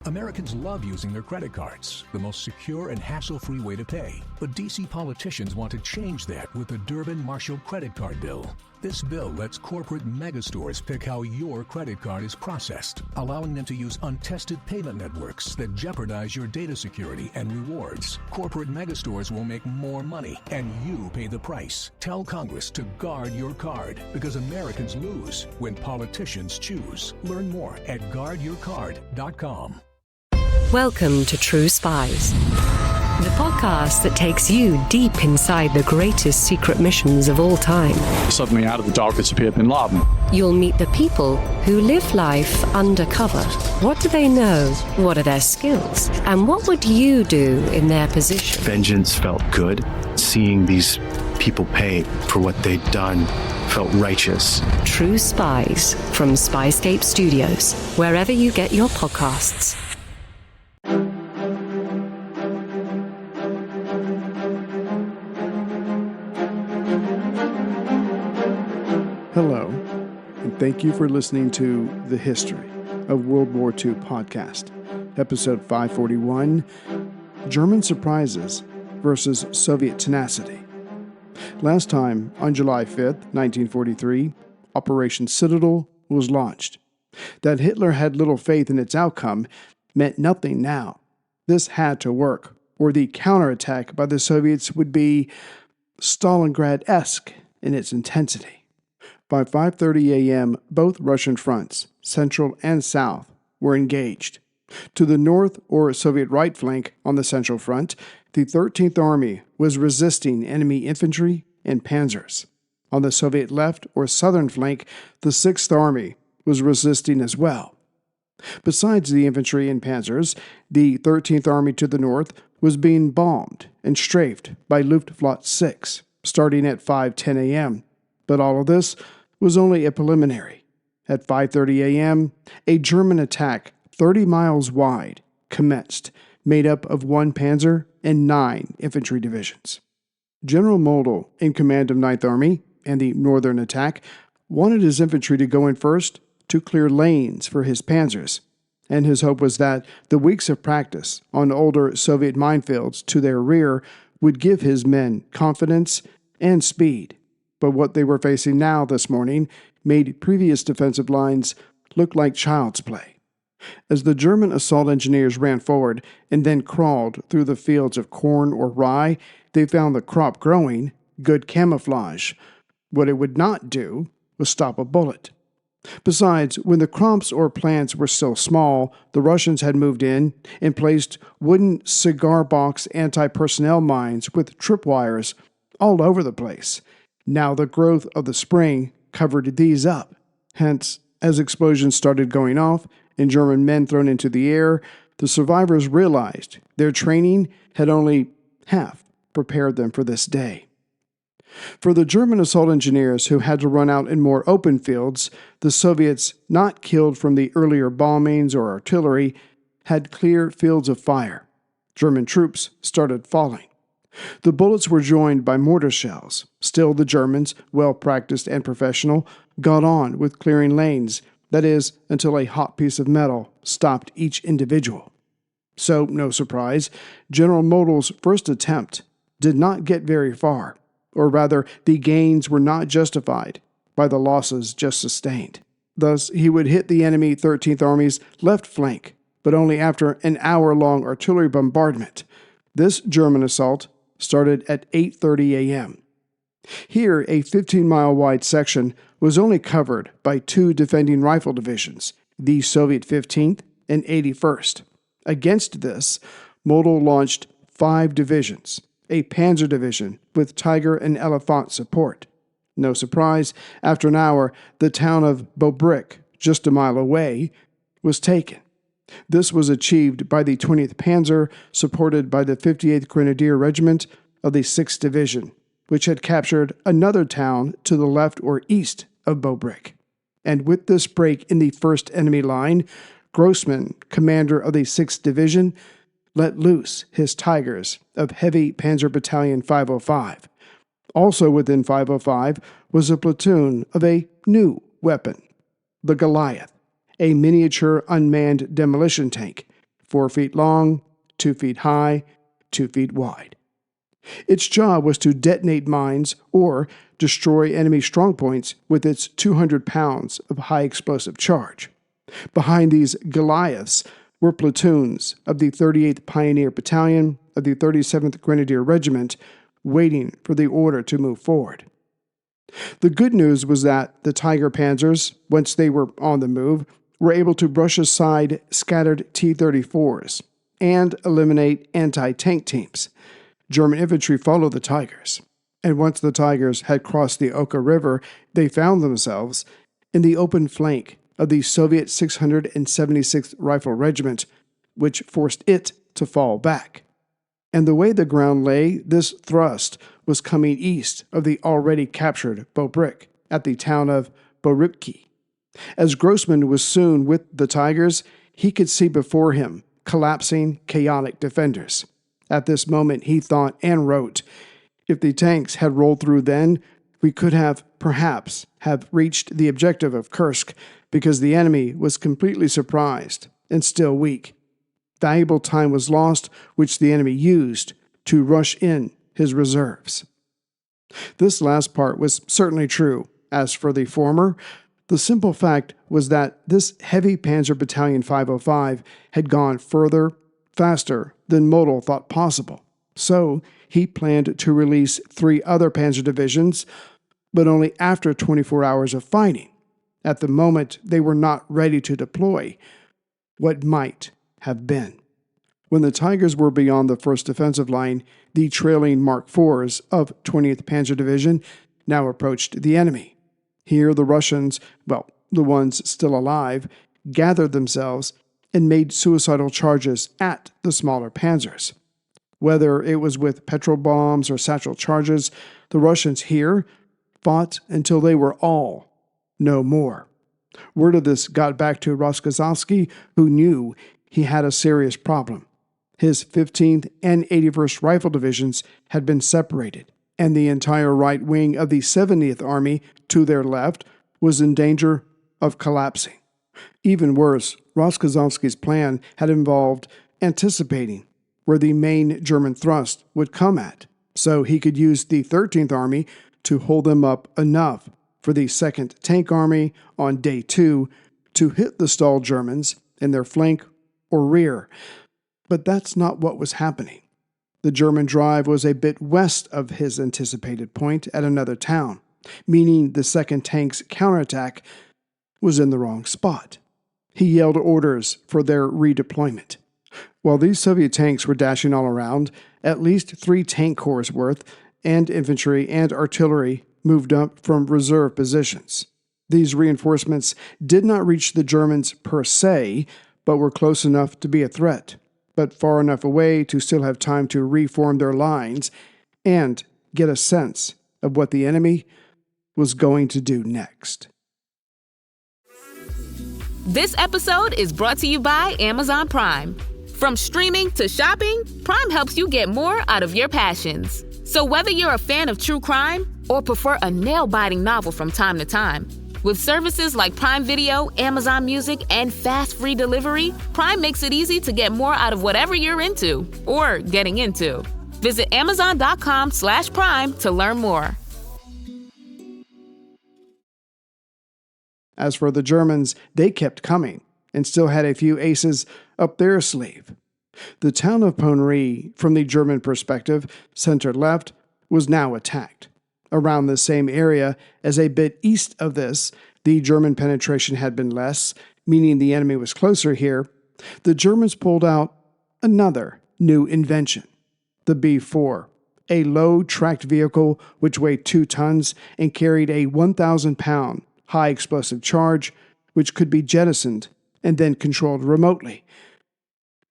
Americans love using their credit cards, the most secure and hassle-free way to pay. But D.C. politicians want to change that with the Durbin-Marshall credit card bill. This bill lets corporate megastores pick how your credit card is processed, allowing them to use untested payment networks that jeopardize your data security and rewards. Corporate megastores will make more money, and you pay the price. Tell Congress to guard your card, because Americans lose when politicians choose. Learn more at guardyourcard.com. Welcome to True Spies, the podcast that takes you deep inside the greatest secret missions of all time. Suddenly, out of the darkness appeared Bin Laden. You'll meet the people who live life undercover. What do they know? What are their skills? And what would you do in their position? Vengeance felt good. Seeing these people pay for what they'd done felt righteous. True Spies from Spyscape Studios, wherever you get your podcasts. Hello, and thank you for listening to The History of World War II podcast, episode 541, German Surprises versus Soviet Tenacity. Last time, on July 5th, 1943, Operation Citadel was launched. That Hitler had little faith in its outcome meant nothing now. This had to work, or the counterattack by the Soviets would be Stalingrad-esque in its intensity. By 5:30 a.m., both Russian fronts, central and south, were engaged. To the north, or Soviet right flank on the Central Front, the 13th Army was resisting enemy infantry and panzers. On the Soviet left, or southern flank, the 6th Army was resisting as well. Besides the infantry and panzers, the 13th Army to the north was being bombed and strafed by Luftwaffe 6, starting at 5:10 a.m. But all of this was only a preliminary. At 5:30 a.m., a German attack 30 miles wide commenced, made up of 1 panzer and 9 infantry divisions. General Model, in command of 9th Army and the northern attack, wanted his infantry to go in first to clear lanes for his panzers, and his hope was that the weeks of practice on older Soviet minefields to their rear would give his men confidence and speed. But what they were facing now this morning made previous defensive lines look like child's play. As the German assault engineers ran forward and then crawled through the fields of corn or rye, they found the crop growing good camouflage. What it would not do was stop a bullet. Besides, when the crops or plants were still small, the Russians had moved in and placed wooden cigar box anti-personnel mines with tripwires all over the place. Now the growth of the spring covered these up. Hence, as explosions started going off and German men thrown into the air, the survivors realized their training had only half prepared them for this day. For the German assault engineers who had to run out in more open fields, the Soviets, not killed from the earlier bombings or artillery, had clear fields of fire. German troops started falling. The bullets were joined by mortar shells. Still, the Germans, well-practiced and professional, got on with clearing lanes, that is, until a hot piece of metal stopped each individual. So, no surprise, General Model's first attempt did not get very far, or rather, the gains were not justified by the losses just sustained. Thus, he would hit the enemy 13th Army's left flank, but only after an hour-long artillery bombardment. This German assault started at 8:30 a.m. Here, a 15-mile-wide section was only covered by 2 defending rifle divisions, the Soviet 15th and 81st. Against this, Model launched 5 divisions, a panzer division with Tiger and Elephant support. No surprise, after an hour, the town of Bobrick, just a mile away, was taken. This was achieved by the 20th Panzer, supported by the 58th Grenadier Regiment of the 6th Division, which had captured another town to the left or east of Bobrick. And with this break in the first enemy line, Grossman, commander of the 6th Division, let loose his Tigers of Heavy Panzer Battalion 505. Also within 505 was a platoon of a new weapon, the Goliath, a miniature unmanned demolition tank, 4 feet long, 2 feet high, 2 feet wide. Its job was to detonate mines or destroy enemy strongpoints with its 200 pounds of high explosive charge. Behind these Goliaths were platoons of the 38th Pioneer Battalion of the 37th Grenadier Regiment waiting for the order to move forward. The good news was that the Tiger Panzers, once they were on the move, were able to brush aside scattered T-34s and eliminate anti-tank teams. German infantry followed the Tigers, and once the Tigers had crossed the Oka River, they found themselves in the open flank of the Soviet 676th Rifle Regiment, which forced it to fall back. And the way the ground lay, this thrust was coming east of the already captured Bobrick at the town of Boripki. As Grossman was soon with the Tigers, he could see before him collapsing, chaotic defenders. At this moment, he thought and wrote, if the tanks had rolled through then, we could have, perhaps, have reached the objective of Kursk because the enemy was completely surprised and still weak. Valuable time was lost, which the enemy used to rush in his reserves. This last part was certainly true. As for the former, the simple fact was that this heavy Panzer Battalion 505 had gone further, faster than Model thought possible. So he planned to release 3 other panzer divisions, but only after 24 hours of fighting. At the moment, they were not ready to deploy. What might have been. When the Tigers were beyond the first defensive line, the trailing Mark IVs of 20th Panzer Division now approached the enemy. Here the Russians, well, the ones still alive, gathered themselves and made suicidal charges at the smaller panzers. Whether it was with petrol bombs or satchel charges, the Russians here fought until they were all no more. Word of this got back to Roskosovsky, who knew he had a serious problem. His 15th and 81st Rifle Divisions had been separated, and the entire right wing of the 70th Army to their left was in danger of collapsing. Even worse, Roskosovsky's plan had involved anticipating where the main German thrust would come at, so he could use the 13th Army to hold them up enough for the 2nd Tank Army on day 2 to hit the stalled Germans in their flank or rear. But that's not what was happening. The German drive was a bit west of his anticipated point at another town, meaning the 2nd Tank's counterattack was in the wrong spot. He yelled orders for their redeployment. While these Soviet tanks were dashing all around, at least 3 tank corps worth, and infantry and artillery moved up from reserve positions. These reinforcements did not reach the Germans per se, but were close enough to be a threat, but far enough away to still have time to reform their lines and get a sense of what the enemy was going to do next. This episode is brought to you by Amazon Prime. From streaming to shopping, Prime helps you get more out of your passions. So whether you're a fan of true crime or prefer a nail-biting novel from time to time, with services like Prime Video, Amazon Music, and fast free delivery, Prime makes it easy to get more out of whatever you're into or getting into. Visit Amazon.com/Prime to learn more. As for the Germans, they kept coming and still had a few aces up their sleeve. The town of Ponry, from the German perspective, center left, was now attacked. Around the same area as a bit east of this, the German penetration had been less, meaning the enemy was closer here. The Germans pulled out another new invention, the B-4, a low-tracked vehicle which weighed 2 tons and carried a 1,000-pound high-explosive charge which could be jettisoned and then controlled remotely.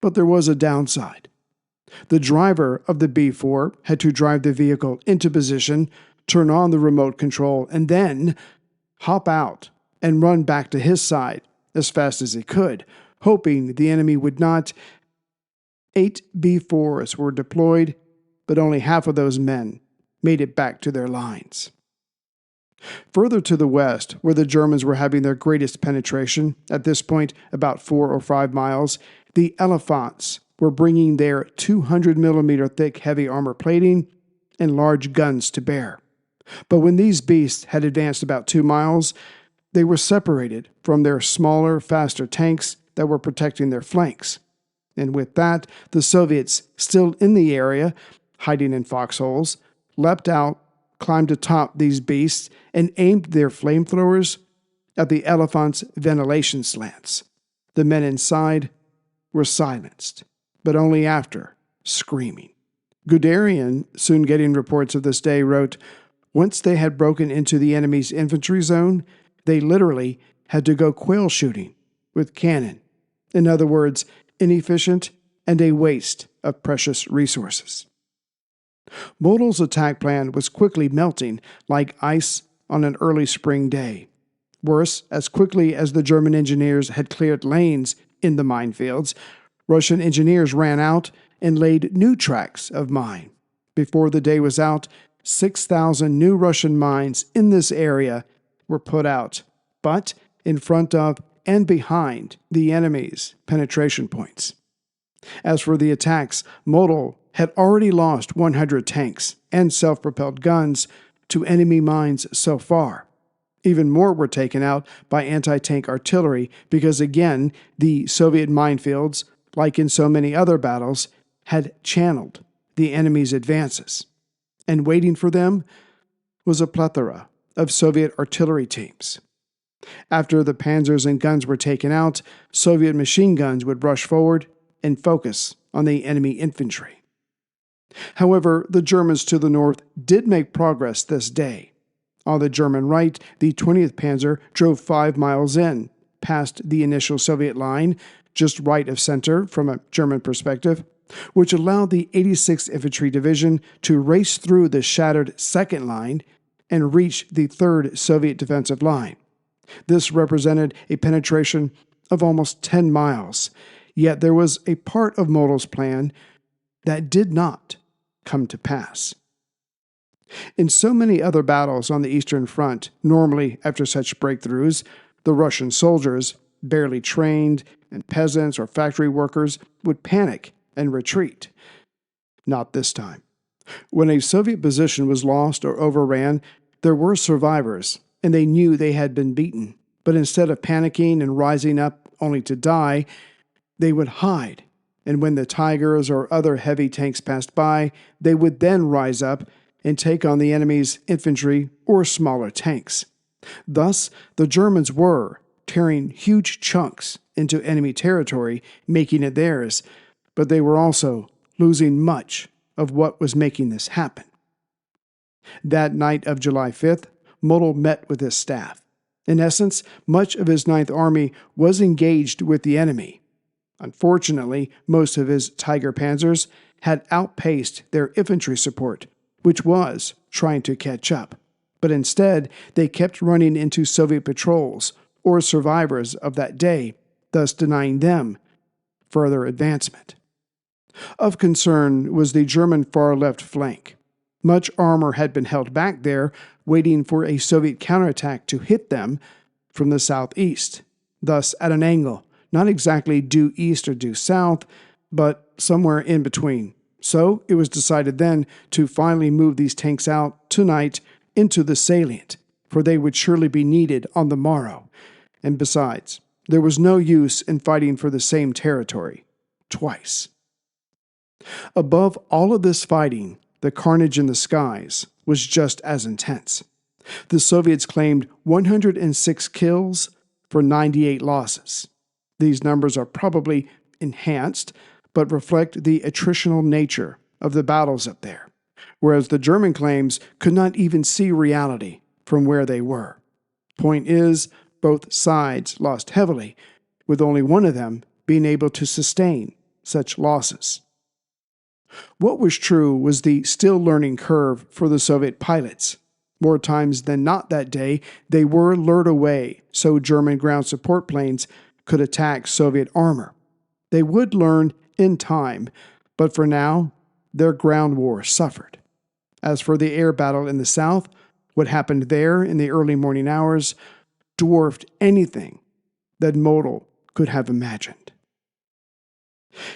But there was a downside. The driver of the B-4 had to drive the vehicle into position, turn on the remote control, and then hop out and run back to his side as fast as he could, hoping the enemy would not. 8 B-4s were deployed, but only half of those men made it back to their lines. Further to the west, where the Germans were having their greatest penetration, at this point about 4 or 5 miles, The elephants were bringing their 200-millimeter thick heavy armor plating and large guns to bear. But when these beasts had advanced about 2 miles, they were separated from their smaller, faster tanks that were protecting their flanks. And with that, the Soviets, still in the area, hiding in foxholes, leapt out, climbed atop these beasts, and aimed their flamethrowers at the elephants' ventilation slants. The men inside were silenced, but only after screaming. Guderian, soon getting reports of this day, wrote, "Once they had broken into the enemy's infantry zone, they literally had to go quail shooting with cannon. In other words, inefficient and a waste of precious resources." Model's attack plan was quickly melting like ice on an early spring day. Worse, as quickly as the German engineers had cleared lanes in the minefields, Russian engineers ran out and laid new tracks of mine. Before the day was out, 6,000 new Russian mines in this area were put out, but in front of and behind the enemy's penetration points. As for the attacks, Model had already lost 100 tanks and self-propelled guns to enemy mines so far. Even more were taken out by anti-tank artillery because, again, the Soviet minefields, like in so many other battles, had channeled the enemy's advances. And waiting for them was a plethora of Soviet artillery teams. After the panzers and guns were taken out, Soviet machine guns would rush forward and focus on the enemy infantry. However, the Germans to the north did make progress this day. On the German right, the 20th Panzer drove 5 miles in, past the initial Soviet line, just right of center from a German perspective, which allowed the 86th Infantry Division to race through the shattered second line and reach the 3rd Soviet defensive line. This represented a penetration of almost 10 miles, yet there was a part of Model's plan that did not come to pass. In so many other battles on the Eastern Front, normally after such breakthroughs, the Russian soldiers, barely trained, and peasants or factory workers would panic and retreat. Not this time. When a Soviet position was lost or overran, there were survivors, and they knew they had been beaten. But instead of panicking and rising up only to die, they would hide. And when the Tigers or other heavy tanks passed by, they would then rise up and take on the enemy's infantry or smaller tanks. Thus, the Germans were tearing huge chunks into enemy territory, making it theirs, but they were also losing much of what was making this happen. That night of July 5th, Model met with his staff. In essence, much of his Ninth Army was engaged with the enemy. Unfortunately, most of his Tiger panzers had outpaced their infantry support, which was trying to catch up. But instead, they kept running into Soviet patrols or survivors of that day, thus denying them further advancement. Of concern was the German far left flank. Much armor had been held back there, waiting for a Soviet counterattack to hit them from the southeast, thus at an angle, not exactly due east or due south, but somewhere in between. So it was decided then to finally move these tanks out tonight into the salient, for they would surely be needed on the morrow. And besides, there was no use in fighting for the same territory twice. Above all of this fighting, the carnage in the skies was just as intense. The Soviets claimed 106 kills for 98 losses. These numbers are probably enhanced, but reflect the attritional nature of the battles up there, whereas the German claims could not even see reality from where they were. Point is, both sides lost heavily, with only one of them being able to sustain such losses. What was true was the still learning curve for the Soviet pilots. More times than not that day, they were lured away so German ground support planes could attack Soviet armor. They would learn in time, but for now, their ground war suffered. As for the air battle in the south, what happened there in the early morning hours dwarfed anything that Model could have imagined.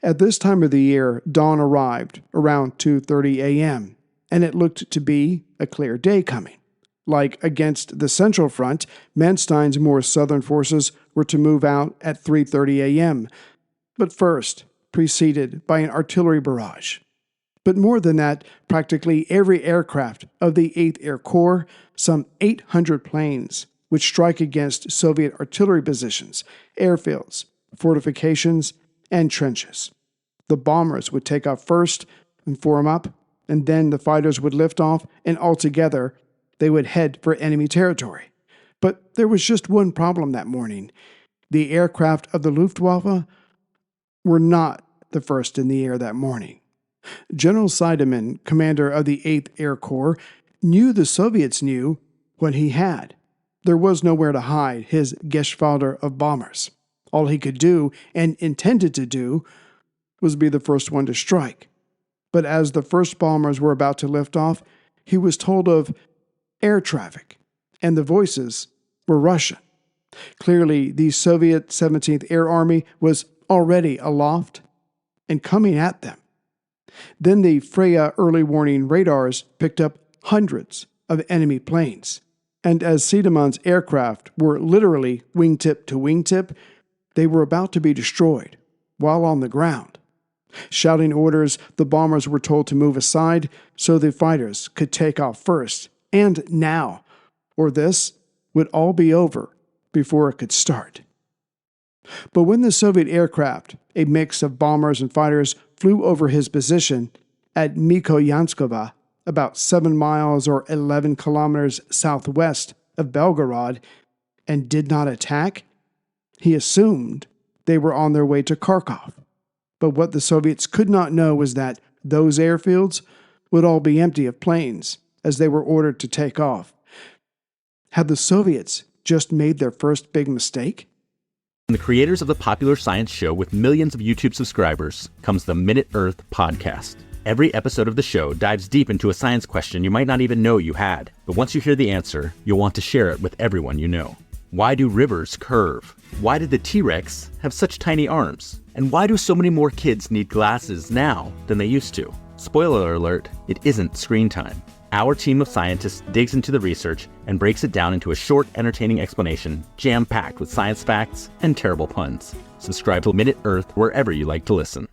At this time of the year, dawn arrived around 2:30 a.m., and it looked to be a clear day coming. Like against the Central Front, Manstein's more southern forces were to move out at 3:30 a.m., but first preceded by an artillery barrage. But more than that, practically every aircraft of the 8th Air Corps, some 800 planes, would strike against Soviet artillery positions, airfields, fortifications, and trenches. The bombers would take off first and form up, and then the fighters would lift off, and altogether they would head for enemy territory. But there was just one problem that morning. The aircraft of the Luftwaffe were not the first in the air that morning. General Seidemann, commander of the 8th Air Corps, knew the Soviets knew what he had. There was nowhere to hide his Geschwader of bombers. All he could do, and intended to do, was be the first one to strike. But as the first bombers were about to lift off, he was told of air traffic, and the voices were Russian. Clearly, the Soviet 17th Air Army was already aloft and coming at them. Then the Freya early warning radars picked up hundreds of enemy planes, and as Siedemann's aircraft were literally wingtip to wingtip, they were about to be destroyed while on the ground. Shouting orders, the bombers were told to move aside so the fighters could take off first, and now, or this would all be over before it could start. But when the Soviet aircraft, a mix of bombers and fighters, flew over his position at Mikoyanskovo, about 7 miles or 11 kilometers southwest of Belgorod, and did not attack, he assumed they were on their way to Kharkov. But what the Soviets could not know was that those airfields would all be empty of planes as they were ordered to take off. Had the Soviets just made their first big mistake? From the creators of the popular science show with millions of YouTube subscribers comes the Minute Earth podcast. Every episode of the show dives deep into a science question you might not even know you had. But once you hear the answer, you'll want to share it with everyone you know. Why do rivers curve? Why did the T-Rex have such tiny arms? And why do so many more kids need glasses now than they used to? Spoiler alert, it isn't screen time. Our team of scientists digs into the research and breaks it down into a short, entertaining explanation, jam-packed with science facts and terrible puns. Subscribe to Minute Earth wherever you like to listen.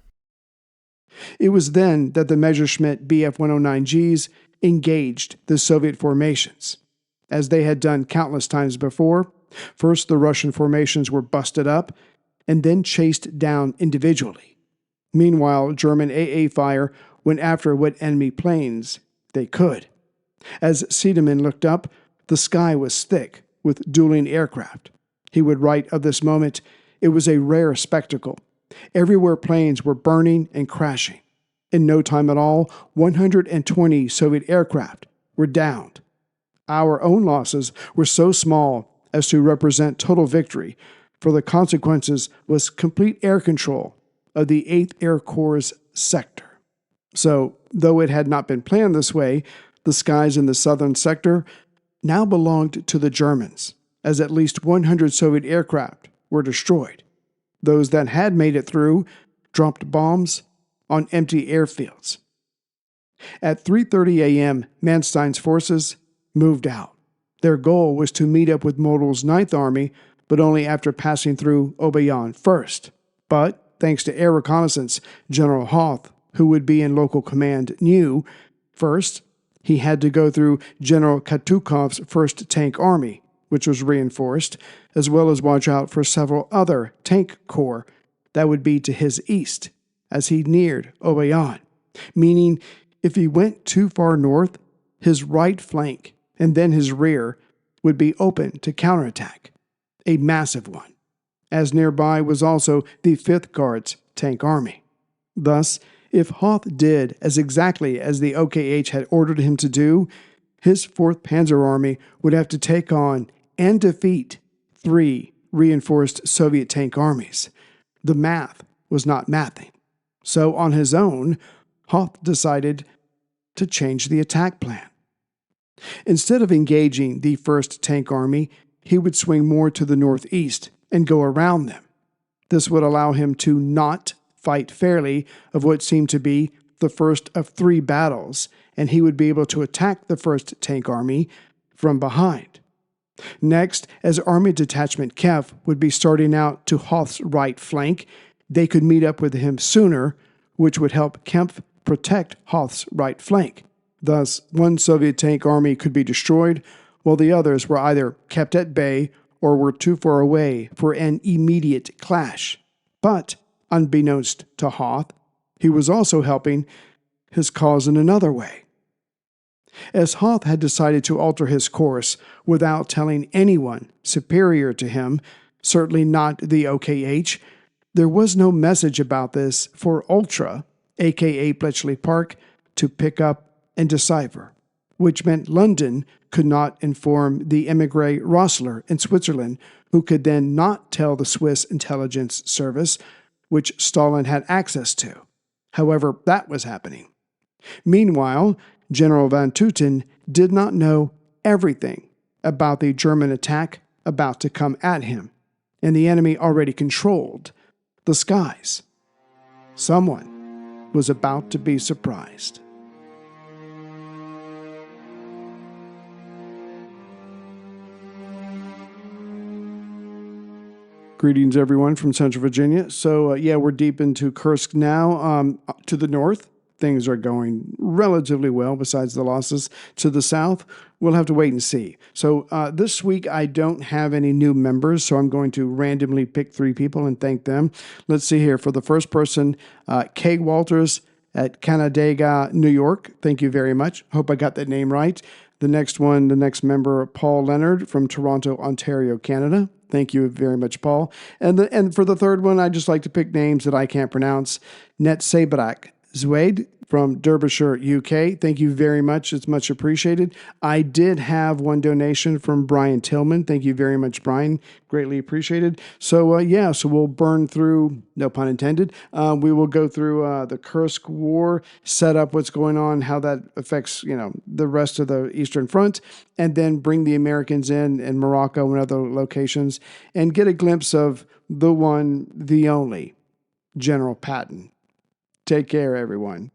It was then that the Messerschmitt Bf-109Gs engaged the Soviet formations. As they had done countless times before, first the Russian formations were busted up and then chased down individually. Meanwhile, German AA fire went after what enemy planes they could. As Siedemann looked up, the sky was thick with dueling aircraft. He would write of this moment, "It was a rare spectacle. Everywhere planes were burning and crashing. In no time at all, 120 Soviet aircraft were downed. Our own losses were so small as to represent total victory, for the consequences was complete air control of the 8th Air Corps' sector." So, though it had not been planned this way, the skies in the southern sector now belonged to the Germans, as at least 100 Soviet aircraft were destroyed. Those that had made it through dropped bombs on empty airfields. At 3:30 a.m., Manstein's forces moved out. Their goal was to meet up with Model's 9th Army, but only after passing through Obayan first. But, thanks to air reconnaissance, General Hoth, who would be in local command, knew, first, he had to go through General Katukov's 1st Tank Army, which was reinforced, as well as watch out for several other tank corps that would be to his east as he neared Obayan, meaning if he went too far north, his right flank and then his rear would be open to counterattack, a massive one, as nearby was also the 5th Guards Tank Army. Thus, if Hoth did as exactly as the OKH had ordered him to do, his 4th Panzer Army would have to take on and defeat 3 reinforced Soviet tank armies. The math was not mathing. So on his own, Hoth decided to change the attack plan. Instead of engaging the 1st Tank Army, he would swing more to the northeast and go around them. This would allow him to not fight fairly of what seemed to be the first of 3 battles, and he would be able to attack the 1st Tank Army from behind. Next, as Army Detachment Kef would be starting out to Hoth's right flank, they could meet up with him sooner, which would help Kempf protect Hoth's right flank. Thus, one Soviet tank army could be destroyed, while the others were either kept at bay or were too far away for an immediate clash. But, unbeknownst to Hoth, he was also helping his cause in another way. As Hoth had decided to alter his course without telling anyone superior to him, certainly not the OKH, there was no message about this for Ultra, aka Bletchley Park, to pick up and decipher, which meant London could not inform the émigré Rossler in Switzerland, who could then not tell the Swiss intelligence service, which Stalin had access to. However, that was happening. Meanwhile, General von Tutin did not know everything about the German attack about to come at him, and the enemy already controlled the skies. Someone was about to be surprised. Greetings, everyone, from Central Virginia. So, we're deep into Kursk now. To the north, things are going relatively well, besides the losses. To the south, we'll have to wait and see. So, this week, I don't have any new members, so I'm going to randomly pick 3 people and thank them. Let's see here. For the first person, Kay Walters at Canandaigua, New York. Thank you very much. Hope I got that name right. The next member, Paul Leonard from Toronto, Ontario, Canada. Thank you very much, Paul. And for the third one, I just like to pick names that I can't pronounce. Net Sabrak Zwade from Derbyshire, UK. Thank you very much. It's much appreciated. I did have one donation from Brian Tillman. Thank you very much, Brian. Greatly appreciated. So, so we'll burn through, no pun intended, we will go through the Kursk War, set up what's going on, how that affects, the rest of the Eastern Front, and then bring the Americans in Morocco and other locations, and get a glimpse of the one, the only, General Patton. Take care, everyone.